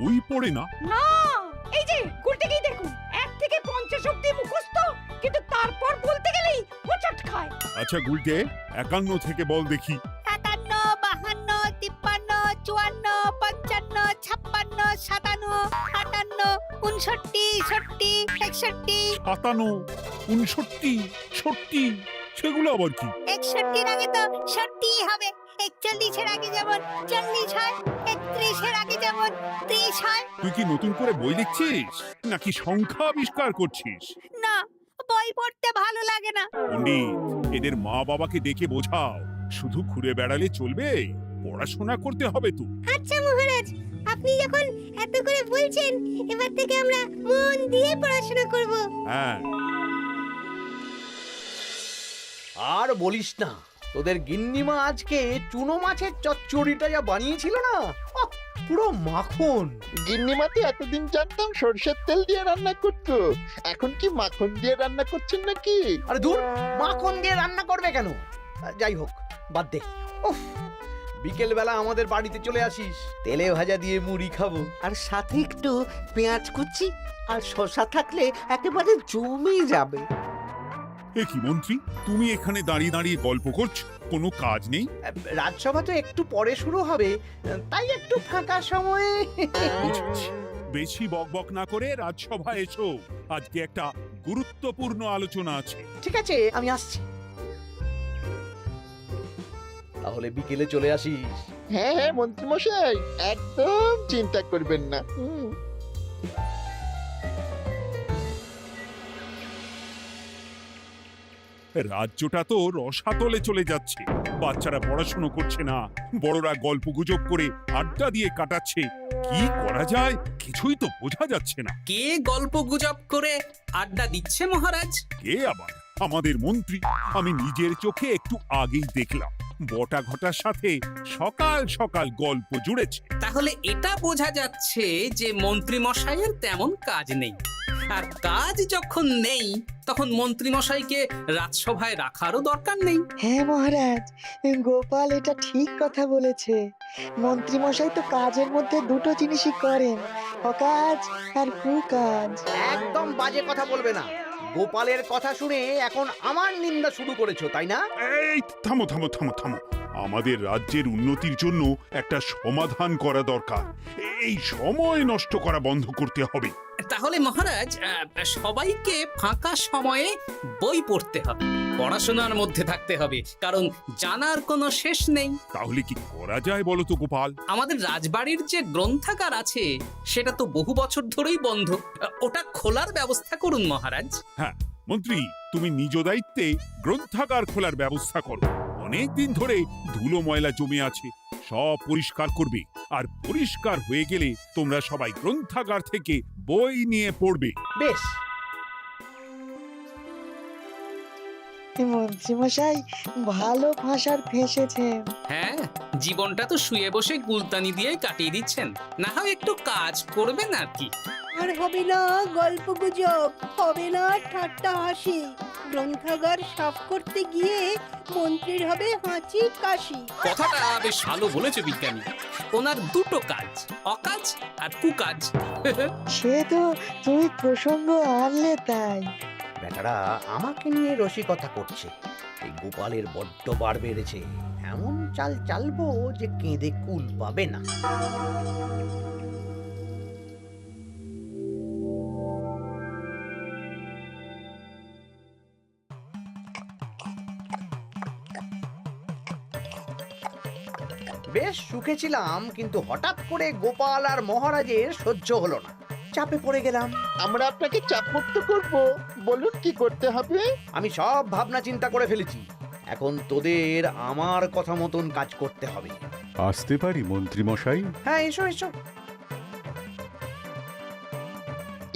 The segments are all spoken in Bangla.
বই পড়ে না? না, এই যে গুলটেকেই দেখুন, 1 থেকে 50 অব্দি মুখস্থ, কিন্তু তারপর বলতে গেলেই হোঁচট খায়। আচ্ছা গুলটে, 51 থেকে বল দেখি। 51, 52, 53, 54, 55, 56, 57, 59, 60, 61, 57, 59, 60, সেগুলো আবার কি? 61 আগে তো 60 হবে। 41 এর আগে যেমন 40 হয়, 31 এর আগে যেমন 30 হয়। তুই কি নতুন করে বই লিখছিস নাকি সংখ্যা আবিষ্কার করছিস? না, বই পড়তে ভালো লাগে না। পণ্ডিত, এদের মা বাবাকে দেখে বোঝাও, শুধু ঘুরে বেড়ালে চলবে, পড়াশোনা করতে হবে তো। আচ্ছা মহারাজ, আপনি যখন এত করে বলছেন, এবার থেকে আমরা মন দিয়ে পড়াশোনা করব। হ্যাঁ, আর বলিস না, তোদের গিন্নিমা আজকে চুনো মাছের চচ্চড়িটা যা বানিয়েছিল না, আহ, পুরো মাখন। গিন্নিমাতে এতদিন জানতাম সরষের তেল দিয়ে রান্না করতো, এখন কি মাখন দিয়ে রান্না করছেন নাকি? আরে দূর, মাখন দিয়ে রান্না করবে কেন? যাই হোক, বাদ দে। উফ, বিকেল বেলা আমাদের বাড়িতে চলে আসিস, তেলে ভাজা দিয়ে মুড়ি খাবো। আর সাথে একটু পেঁয়াজ কুচি আর শসা থাকলে একেবারে জমে যাবে। এ কি মন্ত্রী, তুমি এখানে দাঁড়িয়ে দাঁড়িয়ে গল্প করছো, কোনো কাজ নেই? রাজসভা তো একটু পরে শুরু হবে, তাই একটু ফাঁকা সময়ে। বুঝেছি। বেশি বকবক না করে রাজসভায় এসো, আজকে একটা গুরুত্বপূর্ণ আলোচনা আছে। ঠিক আছে, আমি আসছি। তাহলে বিকেলে চলে আসিস। হ্যাঁ হ্যাঁ মন্ত্রীমশাই, একদম চিন্তা করবেন না। রাজ্যটা তো রসাতলে চলে যাচ্ছে, বাচ্চারা পড়াশোনা করছে না, বড়রা গল্প গুজব করে আড্ডা দিয়ে কাটাচ্ছে। কি করা যায় কিছুই তো বোঝা যাচ্ছে না। কে গল্প গুজব করে আড্ডা দিচ্ছে মহারাজ? কে আবার? আমাদের মন্ত্রী। আমি নিজের চোখে একটু আগেই দেখলাম, বটা ঘটার সাথে সকাল সকাল গল্প জুড়েছে। তাহলে এটা বোঝা যাচ্ছে যে মন্ত্রী মশাইয়ের তেমন কাজ নেই, আর কাজ যখন নেই তখন মন্ত্রী মশাইকে রাজসভায় রাখারও দরকার নেই। হ্যাঁ মহারাজ, গোপাল এটা ঠিক কথা বলেছে। মন্ত্রীমশাই তো কাজের মধ্যে দুটো জিনিসই করেন, অকাজ আর কুকাজ। একদম বাজে কথা বলবে না। গোপালের কথা শুনে এখন আমার নিন্দা শুরু করেছো, তাই না? এই থামো থামো থামো থামো, আমাদের রাজ্যের উন্নতির জন্য একটা সমাধান করা দরকার। এই সময় নষ্ট করা বন্ধ করতে হবে। তাহলে মহারাজ, সবাইকে ফাঁকা সময়ে বই পড়তে হবে, পড়াশোনার মধ্যে থাকতে হবে, কারণ জানার কোনো শেষ নেই। তাহলে কি করা যায় বলো তো গোপাল? আমাদের রাজবাড়ির যে গ্রন্থাগার আছে সেটা তো বহু বছর ধরেই বন্ধ, ওটা খোলার ব্যবস্থা করুন মহারাজ। হ্যাঁ মন্ত্রী, তুমি নিজ দায়িত্বে গ্রন্থাগার খোলার ব্যবস্থা করো। অনেক দিন ধরে ধুলো ময়লা জমে আছে, সব পরিষ্কার করবে, আর পরিষ্কার হয়ে গেলে তোমরা সবাই গ্রন্থাগার থেকে বই নিয়ে পড়বে। বেশ। মন্ত্রীমশাই ভালো ভাষার ফেঁসেছেন। হ্যাঁ, জীবনটা তো শুয়ে বসে গুলতানি দিয়ে কাটিয়ে দিচ্ছেন, না হয় একটু কাজ করবেন আর কি। আর হবে না গল্প গুজব, হবে না ঠাট্টা হাসি। গ্রন্থাগার সাফ করতে গিয়ে মন্ত্রীর হবে হাঁচি কাশি। কথাটা বেশ ভালো বলেছে বিজ্ঞানী। ওনার দুটো কাজ, অকাজ আর কুকাজ। সে তো তুমি প্রসঙ্গ আনলে তাই। বেটারা আমাকে নিয়ে রসিকতা করছে। এই গোপালের বড্ড বার বেড়েছে, এমন চাল চালবো যে কেঁদে কুল পাবে না। বেশ সুখে ছিলাম, কিন্তু হঠাৎ করে গোপাল আর মহারাজের সহ্য হলো না, চাপে পড়ে গেলাম। আমরা আপনাকে চাপমুক্ত করব, বলুন কি করতে হবে? আমি সব ভাবনা চিন্তা করে ফেলেছি, এখন তোদের আমার কথা মতন কাজ করতে হবে। আসতে পারি মন্ত্রী মশাই? হ্যাঁ, এসো এসো।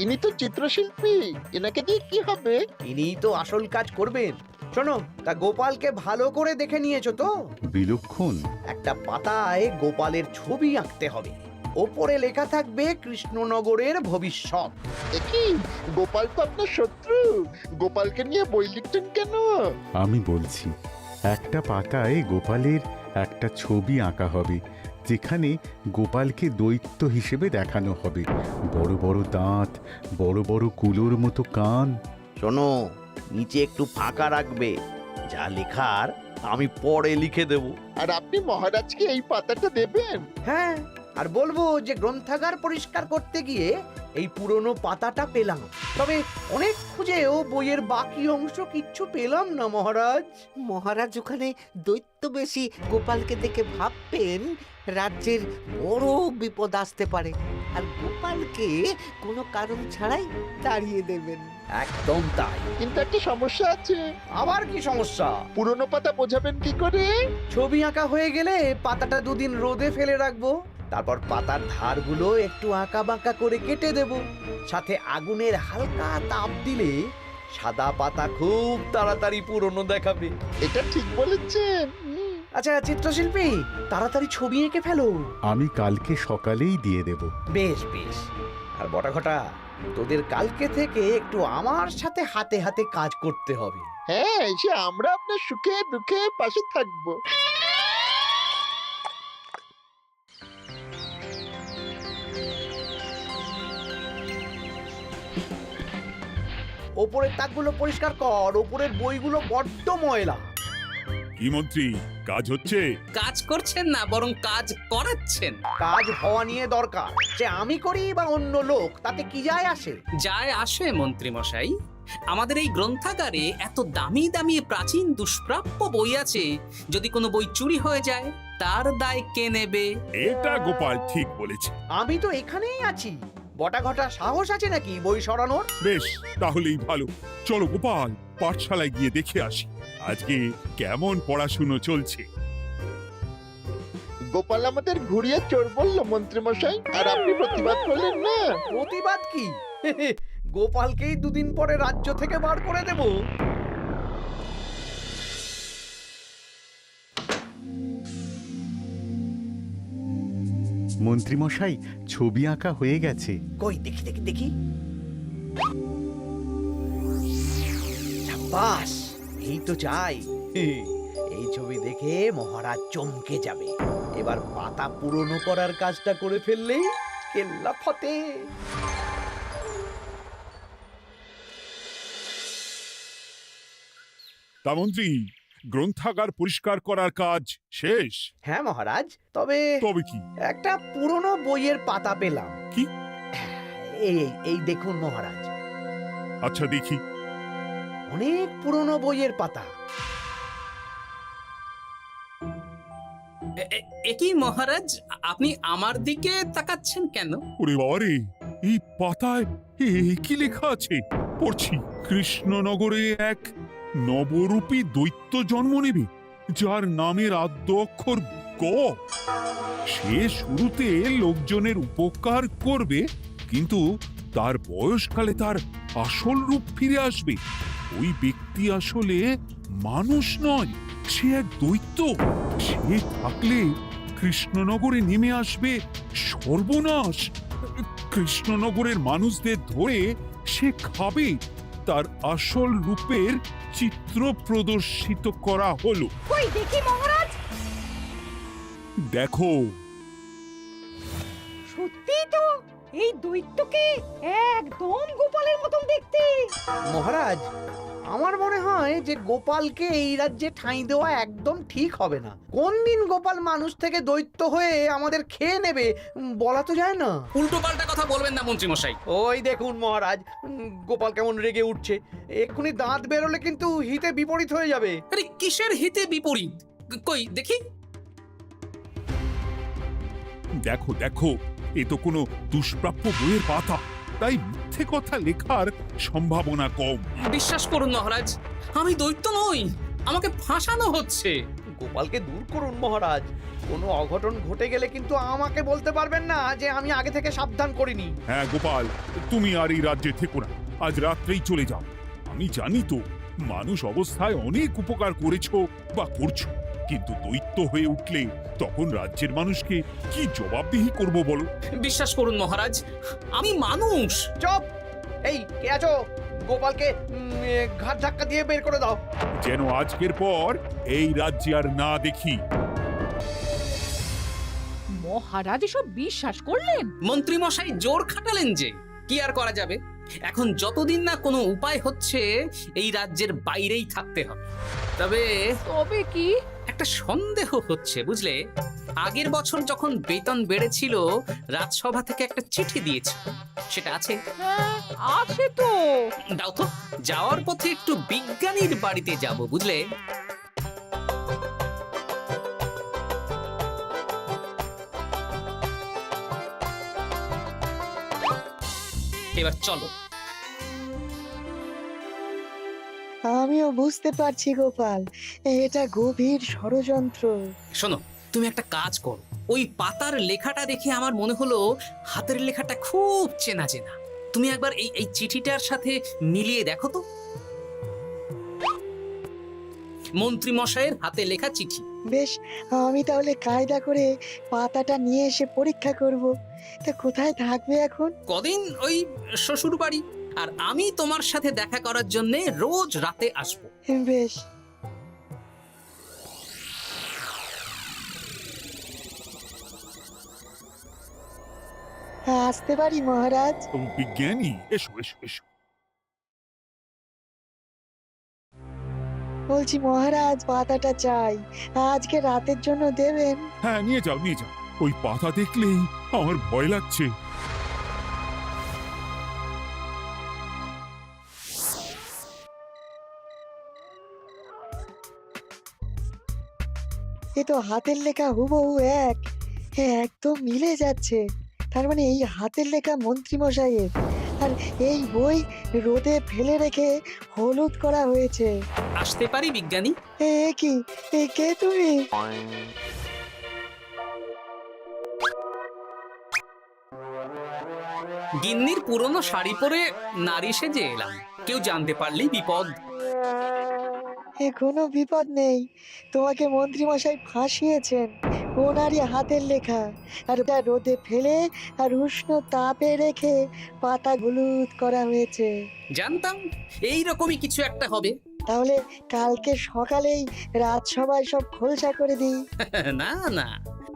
ইনি তো চিত্রশিল্পী, এনাকে দিয়ে কি হবে? ইনিই তো আসল কাজ করবেন। শোনো, তা গোপালকে ভালো করে দেখে নিয়েছো তো? বিলক্ষণ। একটা পাতায় গোপালের ছবি আঁকতে হবে, ওপরে লেখা থাকবে কৃষ্ণনগরের ভবিষ্যৎ। কি গোপাল তো আপনার শত্রু, গোপালকে নিয়ে বই লিখছেন কেন? আমি বলছি, একটা পাতায় গোপালের একটা ছবি আঁকা হবে, যেখানে গোপালকে দৈত্য হিসেবে দেখানো হবে। বড় বড় দাঁত, বড় বড় কুলোর মতো কান। শোনো, নিচে একটু ফাঁকা রাখবে, যা লেখার আমি পরে লিখে দেব। আর আপনি মহারাজকে এই পাতাটা দেবেন? হ্যাঁ, আর বলবো যে গ্রন্থাগার পরিষ্কার করতে গিয়ে এই পুরনো পাতাটা পেলাম, তবে অনেক খুঁজেও বইয়ের বাকি অংশ কিচ্ছু পেলাম না মহারাজ। মহারাজ ওখানে দৈত্য বেশি গোপালকে দেখে ভাববেন রাজ্যের বড় বিপদ আসতে পারে, আর গোপালকে কোনো কারণ ছাড়াই তাড়িয়ে দেবেন। একদম তাই। কিন্তু একটা সমস্যা আছে। আবার কি সমস্যা? পুরনো পাতা বোঝাবেন কি করে? ছবি আঁকা হয়ে গেলে পাতাটা দুদিন রোদে ফেলে রাখবো, তারপর পাতার ধারগুলো একটু আঁকা বাঁকা করে কেটে দেব, সাথে আগুনের হালকা তাপ দিলে সাদা পাতা খুব তাড়াতাড়ি পুরনো দেখাবে। এটা ঠিক বলেছেন। আচ্ছা চিত্রশিল্পী, তাড়াতাড়ি ছবি এঁকে ফেলো। আমি কালকে সকালেই দিয়ে দেব। বেশ বেশ। আর বটাঘটা, তোদের কালকে থেকে একটু আমার সাথে হাতে হাতে কাজ করতে হবে। হ্যাঁ, এসে আমরা আপনার সুখে দুঃখে পাশে থাকবো। ওপরের তাকগুলো পরিষ্কার কর, ওপরের বইগুলো বড্ড ময়লা। কি মন্ত্রী, কাজ হচ্ছে? কাজ করছেন না, বরং কাজ করাচ্ছেন। কাজ হওয়া নিয়ে দরকার, যে আমি করি বা অন্য লোক, তাতে কি যায় আসে? যায় আসে মন্ত্রী মশাই। আমাদের এই গ্রন্থাগারে এত দামি দামি প্রাচীন দুষ্প্রাপ্য বই আছে, যদি কোনো বই চুরি হয়ে যায় তার দায় কে নেবে? এটা গোপাল ঠিক বলেছে। আমি তো এখানেই আছি, বটাঘটা সাহস আছে নাকি বই সরানোর? বেশ, তাহলেই ভালো। চলো গোপাল, পাঠশালায় গিয়ে দেখে আসি আজকে কেমন পড়াশুনো চলছে। গোপাল আমাদের ঘুরিয়ে চোর বললো মন্ত্রী মশাই, আর আপনি প্রতিবাদ করলেন না। প্রতিবাদ কি? গোপালকেই দুদিন পরে রাজ্য থেকে বার করে দেব। মন্ত্রীমশাই, ছবি আঁকা হয়ে গেছে। কই দেখি দেখি দেখি। সাব্বাস, এই তো চাই। এই ছবি দেখে মহারাজ চমকে যাবে। এবার পাতা পুরনো করার কাজটা করে ফেললেই কেল্লা ফতে। তা মন্ত্রী, গ্রন্থাগার পরিষ্কার করার কাজ শেষ? হ্যাঁ মহারাজ, তবে তবে কি? একটা পুরনো বইয়ের পাতা পেলাম। কি? এই এই দেখুন মহারাজ, আচ্ছা দেখি। অনেক পুরনো বইয়ের পাতা। একই মহারাজ, আপনি আমার দিকে তাকাচ্ছেন কেন? ওরে বাবারে, এই পাতায় কি লেখা আছে? পড়ছি, কৃষ্ণনগরে এক নবরূপী দৈত্য জন্ম নেবে, যার নামের আদ্য অক্ষর গ। সে শুরুতে লোকজনের উপকার করবে, কিন্তু তার বয়সকালে তার আসল রূপ ফিরে আসবে। ওই ব্যক্তি আসলে মানুষ নয়, সে এক দৈত্য। সে থাকলে কৃষ্ণনগরে নেমে আসবে সর্বনাশ। কৃষ্ণনগরের মানুষদের ধরে সে খাবে। তার আসল রূপের চিত্র প্রদর্শিত করা হলো। কই দেখি মহারাজ। দেখো, সত্যি তো, এই দৈত্যকে একদম গোপালের মতন দেখতে। মহারাজ, আমার মনে হয় যে গোপালকে এই রাজ্যে ঠাঁই দেওয়া একদম ঠিক হবে না। কোন দিন গোপাল মানুষ থেকে দৈত্য হয়ে আমাদের খেয়ে নেবে বলা তো যায় না। উল্টো পাল্টা কথা বলবেন না মন্ত্রী মশাই। ওই দেখুন মহারাজ, গোপাল কেমন রেগে উঠছে। এক্ষুনি দাঁত বেরোলে কিন্তু হিতে বিপরীত হয়ে যাবে। আরে কিসের হিতে বিপরীত? কই দেখি। দেখো দেখো, এ তো কোনো দুষ্প্রাপ্য বইয়ের পাতা, তাই মিথ্যে কথা লেখার সম্ভাবনা কম। বিশ্বাস করুন মহারাজ, আমি দৈত্য নই, আমাকে ফাঁসানো হচ্ছে। গোপালকে দূর করুন মহারাজ। কোনো অঘটন ঘটে গেলে কিন্তু আমাকে বলতে পারবেন না যে আমি আগে থেকে সাবধান করিনি। হ্যাঁ গোপাল, তুমি আর এই রাজ্যে থেকো না, আজ রাত্রেই চলে যাও। আমি জানি তো মানুষ অবস্থায় অনেক উপকার করেছো বা করছো, কিন্তু দৈত্য হয়ে উঠলে তখন রাজ্যের মানুষকে কি জবাবদিহি করব বলো? বিশ্বাস করুন মহারাজ, আমি মানুষ। চুপ! এই কে আছো? গোপালকে ঘাট ধাক্কা দিয়ে বের করে দাও। যেন আজকের পর এই রাজ্যে আর না দেখি। মহারাজ এসব বিশ্বাস করলেন? মন্ত্রী মশাই জোর খাটালেন যে, কি আর করা যাবে। এখন যতদিন না কোনো উপায় হচ্ছে এই রাজ্যের বাইরেই থাকতে হবে। তবে তবে কি? একটা সন্দেহ হচ্ছে বুঝলে। আগের বছর যখন বেতন বেড়েছিল রাজসভা থেকে একটা চিঠি দিয়েছে, সেটা আছে? হ্যাঁ, আছে তো। দাও তো, যাওয়ার পথে একটু বিজ্ঞানীর বাড়িতে যাব বুঝলে। এবার চলো। আমিও বুঝতে পারছি গোপাল, এটা গভীর ষড়যন্ত্র। শোনো, তুমি একটা কাজ করো। ওই পাতার লেখাটা দেখে আমার মনে হলো হাতের লেখাটা খুব চেনা চেনা। তুমি একবার এই চিঠিটার সাথে মিলিয়ে দেখো তো। মন্ত্রী মশাইয়ের হাতে লেখা চিঠি। বেশ, আমি তাহলে কায়দা করে পাতাটা নিয়ে এসে পরীক্ষা করব। তা কোথায় থাকবে এখন? কদিন ওই শ্বশুর বাড়ি, আর আমি তোমার সাথে দেখা করার জন্য রোজ রাতে আসবো। বেশ। আসতে পারি মহারাজ? বিজ্ঞানী, এসো এসো এসো। বলছি মহারাজ, পাতাটা চাই, আজকে রাতের জন্য দেবেন? হ্যাঁ, নিয়ে যাও নিয়ে যাও। ওই পাতা দেখলেই আমার ভয় লাগছে। এ তো হাতের লেখা হুবহু এক। একদম মিলে যাচ্ছে। তার মানে এই হাতের লেখা মন্ত্রী মশাইয়ের, আর এই বই রোদে ফেলে রেখে হলুদ করা হয়েছে। আসতে পারি বিজ্ঞানী? এ কি, এ কে তুমি? গিন্নির পুরনো শাড়ি পরে নারী সেজে এলাম, কেউ জানতে পারলেই বিপদ। এ কোনো বিপদ নেই, তোমাকে মন্ত্রী মশাই ফাঁসিয়েছেন। ওনারই হাতের লেখা, আর ওটা রোদে ফেলে আর উষ্ণ তাপে রেখে পাতা হলুদ করা হয়েছে। জানতাম এইরকমই কিছু একটা হবে। তাহলে কালকে সকালেই রাজসভায় সব খোলসা করে দিই। না না,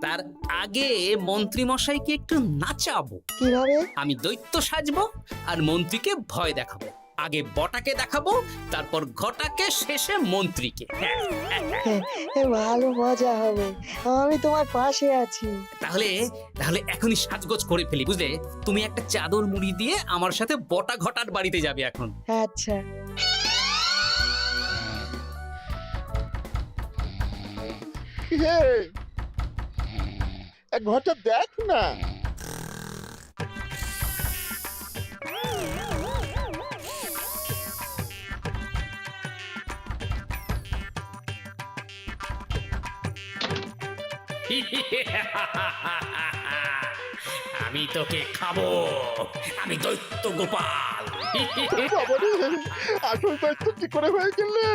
তার আগে মন্ত্রী মশাইকে একটু নাচাবো। কিভাবে? আমি দৈত্য সাজবো আর মন্ত্রীকে ভয় দেখাবো। আগে বটাকে দেখাবো, তারপর ঘটাকে, শেষে মন্ত্রীকে। এ ভালো মজা হবে, আমি তোমার পাশে আছি। তাহলে তাহলে এখনই সাজগোজ করে ফেলি বুঝলে। তুমি একটা চাদর মুড়ি দিয়ে আমার সাথে বটা ঘটার বাড়িতে যাবে এখন। আচ্ছা। হে, এক ঘটা দেখ না। আমি তোকে খাবো, আমি দৈত্য গোপাল। বাবারে, আসল দায়িত্ব কি করে হয়ে গেলে?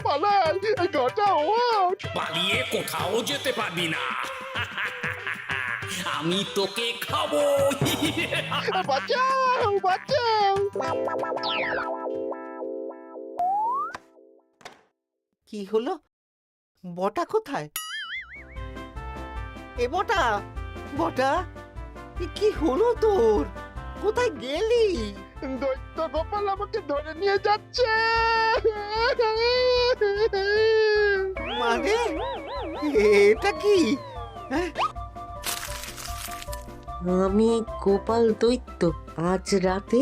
পালাই, এই ঘটা ওঠ। পালিয়ে কোথাও যেতে পারবি না। আমি তোকে খাবো। বাঁচাও বাঁচাও। কি হলো? বটা কোথায়? এ বটা, বটা, এ কি হলো তোর? কোথায় গেলি? দৈত্য গোপাল আমাকে ধরে নিয়ে যাচ্ছে। মানে এটা কি? হ্যাঁ? আমি গোপাল দৈত্য, আজ রাতে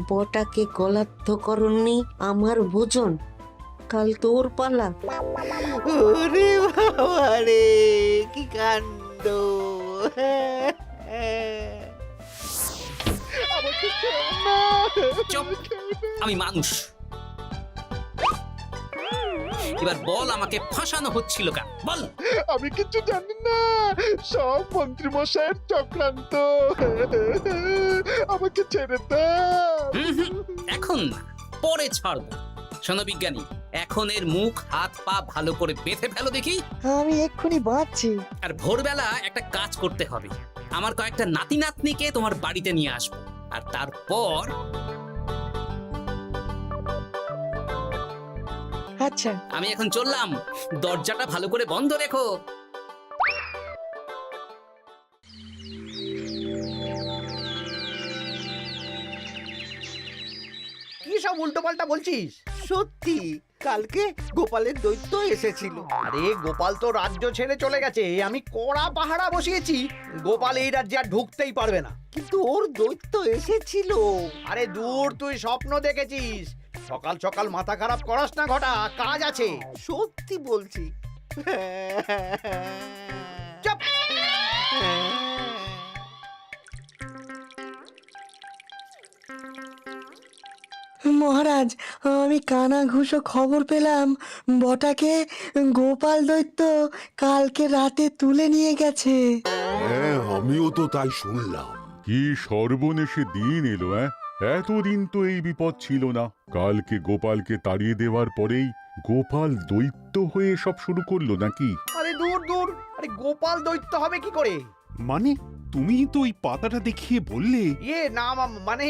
বটাকে গলাদ্ধ করনি আমার ভোজন, কাল তোর পালা। ওরে বাবা রে, কি কাণ্ড! আমাকে খেও না। চুপ, আমি মানুষ। এবার বল, আমাকে ফাঁসানো হচ্ছিল কেন? বল। আমি কিছু জানি না, সব মন্ত্রী মশাইয়ের চক্রান্ত। আমাকে ছেড়ে দাও। এখন না, পরে ছাড়বো। শোনো বিজ্ঞানী, এখন এর মুখ হাত পা ভালো করে বেঁধে ফেলো দেখি। আমি এক্ষুনি বাঁচছি। আর ভোরবেলা একটা কাজ করতে হবে। আমার কয়েকটা নাতি নাতনিকে তোমার বাড়িতে নিয়ে আসবো, আর তারপর। আচ্ছা, আমি এখন চললাম, দরজাটা ভালো করে বন্ধ রেখো। সব উল্টোপাল্টা বলছিস? সত্যি কালকে গোপালের দৈত্য এসেছিল। আরে গোপাল তো রাজ্য ছেড়ে চলে গেছে, আমি কড়া পাহারা বসিয়েছি। গোপাল এই রাজ্যে আর ঢুকতেই পারবে না। কিন্তু ওর দৈত্য এসেছিল। আরে দূর, তুই স্বপ্ন দেখেছিস। সকাল সকাল মাথা খারাপ করাস না ঘটা, কাজ আছে। সত্যি বলছি। চুপ! মহারাজ, আমি কানা ঘুষো খবর পেলাম বটাকে গোপাল দৈত্য কালকে রাতে তুলে নিয়ে গেছে। হ্যাঁ, আমিও তো তাই শুনলাম। কি সর্বনেশে দিন এলো! এতদিন তো এই বিপদ ছিল না। কালকে গোপালকে তাড়িয়ে দেওয়ার পরেই গোপাল দৈত্য হয়ে সব শুরু করলো নাকি? আরে দূর দূর, আরে গোপাল দৈত্য হবে কি করে? মানে তুমি তো ওই পাতাটা দেখিয়ে বললে। না মানে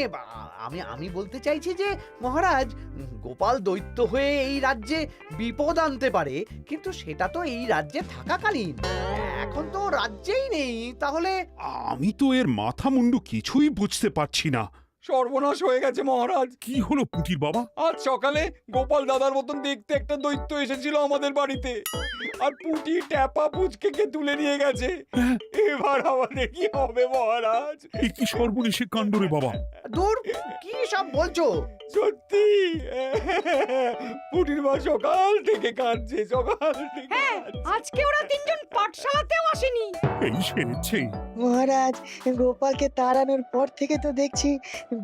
আমি বলতে চাইছি যে মহারাজ, গোপাল দৈত্য হয়ে এই রাজ্যে বিপদ আনতে পারে, কিন্তু সেটা তো এই রাজ্যে থাকাকালীন। এখন তো রাজ্যেই নেই, তাহলে আমি তো এর মাথা মুন্ডু কিছুই বুঝতে পারছি না। সর্বনাশ হয়ে গেছে মহারাজ। কি হলো পুটির বাবা? আজ সকালে গোপাল দাদার মতন দেখতে একটা দৈত্য এসেছিল আমাদের বাড়িতে, আর পুটি ট্যাপা পুচকে তুলে নিয়ে গেছে। এবার আমাদের কি হবে মহারাজ? এ কি সর্বনেশে কাণ্ড রে বাবা! দূর, কি সব বলছো? সত্যি পুটির মা সকাল থেকে কাঁদছে, সকাল থেকে। আজকে ওরা তিনজন পাঠশালাতেও আসেনি। এই সেরেছে। মহারাজ, গোপালকে তাড়ানোর পর থেকে তো দেখছি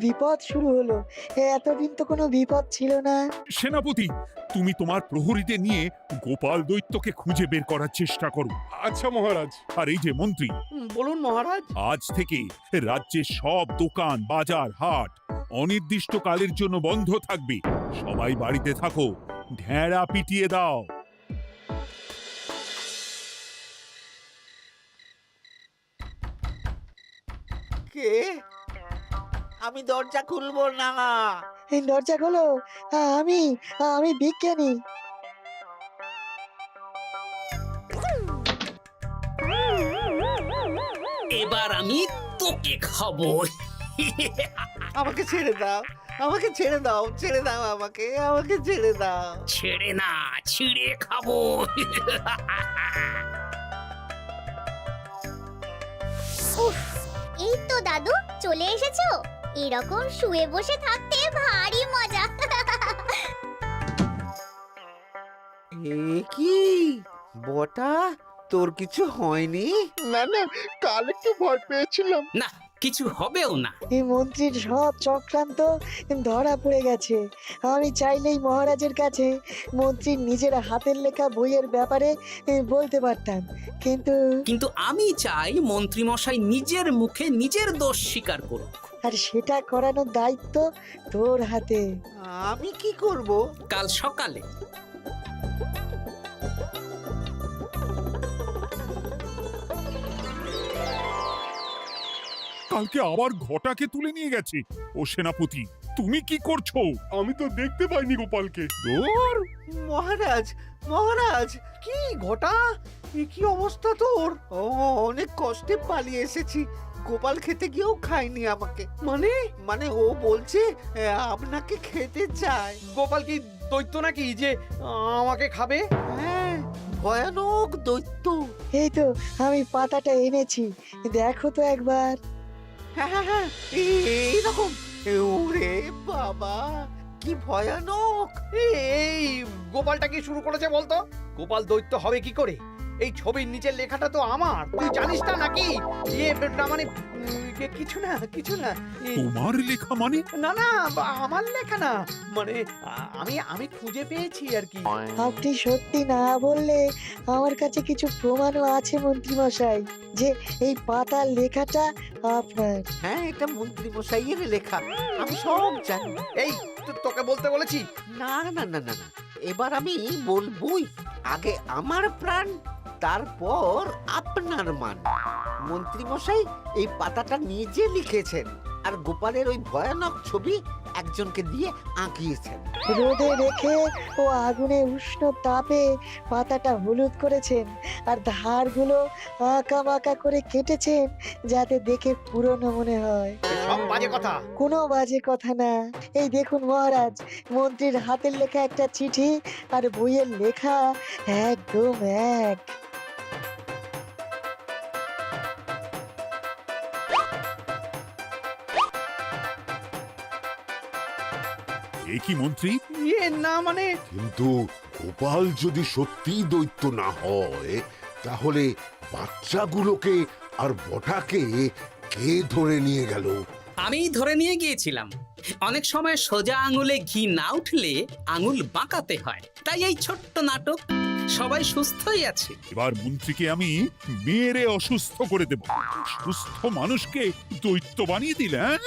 বিপদ শুরু হলো। এতদিন তো কোনো বিপদ ছিল না। সেনাপতি, তুমি তোমার প্রহরীদের নিয়ে গোপাল দৈত্যকে খুঁজে বের করার চেষ্টা করো। আচ্ছা মহারাজ। আর এই যে মন্ত্রী, বলুন মহারাজ। আজ থেকে রাজ্যের সব দোকান, বাজার, হাট অনির্দিষ্টকালের জন্য বন্ধ থাকবে। সবাই বাড়িতে থাকো, ঢেঁড়া পিটিয়ে দাও। কে? আমি দরজা খুলবো না। এই দরজা খোলো, আমি বিজ্ঞানী। এবার আমি তোকে খাবো। আমাকে ছেড়ে দাও, আমাকে ছেড়ে দাও, ছেড়ে দাও, আমাকে ছেড়ে দাও। ছেড়ে না, ছিঁড়ে খাবো। এই তো দাদু চলে এসেছো। এরকম শুয়ে বসে থাকতে ভারী মজা। এ কি বটা, তোর কিছু হয়নি? না না, কাল একটু ভয় পেয়েছিলাম। না, কিছু হবেও না। এই মন্ত্রীর সব চক্রান্ত ধরা পড়ে গেছে। আমি চাইলেই মহারাজের কাছে মন্ত্রীর নিজের হাতের লেখা বইয়ের ব্যাপারে বলতে পারতাম, কিন্তু আমি চাই মন্ত্রী মশাই নিজের মুখে নিজের দোষ স্বীকার করুক। আর সেটা করানোর দায়িত্ব তোর হাতে। আমি কি করব? কাল সকালে কালকে আবার ঘটাকে তুলে নিয়ে গেছে। ও সেনাপতি, তুমি কি করছো? আমি তো দেখতে পাইনি গোপালকে। দূর! মহারাজ, মহারাজ, কি ঘটা, কি অবস্থা তোর? অনেক কষ্টে পালিয়ে এসেছি। গোপাল খেতে গিয়েও খায়নি আমাকে। মানে ও বলছে আপনাকে খেতে চায়। গোপাল কি দৈত্য নাকি যে আমাকে খাবে? হ্যাঁ, ভয়ানক দৈত্য। এই তো আমি পাতাটা এনেছি, দেখো তো একবার। হ্যাঁ, এইরকম। ওরে বাবা, কি ভয়ানক! এই গোপালটা কি শুরু করেছে বলতো? গোপাল দৈত্য হবে কি করে? এই ছবির নিচের লেখাটা তো আমার, তুই জানিস না নাকি? না মানে কিছু না। তোমার লেখা মানে? না আমার লেখা না, মানে আমি খুঁজে পেয়েছি আর কি। আপনি সত্যি না বললে আমার কাছে কিছু প্রমাণও আছে মন্ত্রী মশাই, যে এই পাতার লেখাটা আপনার। হ্যাঁ, এটা মন্ত্রী মশাইয়ের লেখা, আমি সব জানি। এই তোকে বলতে বলেছি। না, এবার আমি বলবই। আগে আমার প্রাণ, তারপর আপনার মান। মন্ত্রী মশাই এই পাতাটা নিজে লিখেছেন, আর গোপালের ওই ভয়ানক ছবি একজনকে দিয়ে আঁকিয়েছেন। রোদে রেখে ও আগুনে উষ্ণ তাপে পাতাটা হলুদ করেছেন আর ধারগুলো আঁকা বাঁকা করে কেটেছেন যাতে দেখে পুরনো মনে হয়। সব বাজে কথা। কোনো বাজে কথা না। এই দেখুন মহারাজ, মন্ত্রীর হাতের লেখা একটা চিঠি আর বইয়ের লেখা একদম এক। এ কি মন্ত্রী? না মানে কিন্তু গোপাল যদি সত্যিই দৈত্য না হয় তাহলে বাচ্চাগুলোকে আর বটাকে কে ধরে নিয়ে গেল? আমিই ধরে নিয়ে গিয়েছিলাম। অনেক সময় সোজা আঙুলে ঘি না উঠলে আঙুল বাঁকাতে হয়, তাই এই ছোট্ট নাটক। সবাই সুস্থই আছে। এবার মন্ত্রীকে আমি মেরে অসুস্থ করে দেব। সুস্থ মানুষকে দৈত্য বানিয়ে দিলে, হ্যাঁ?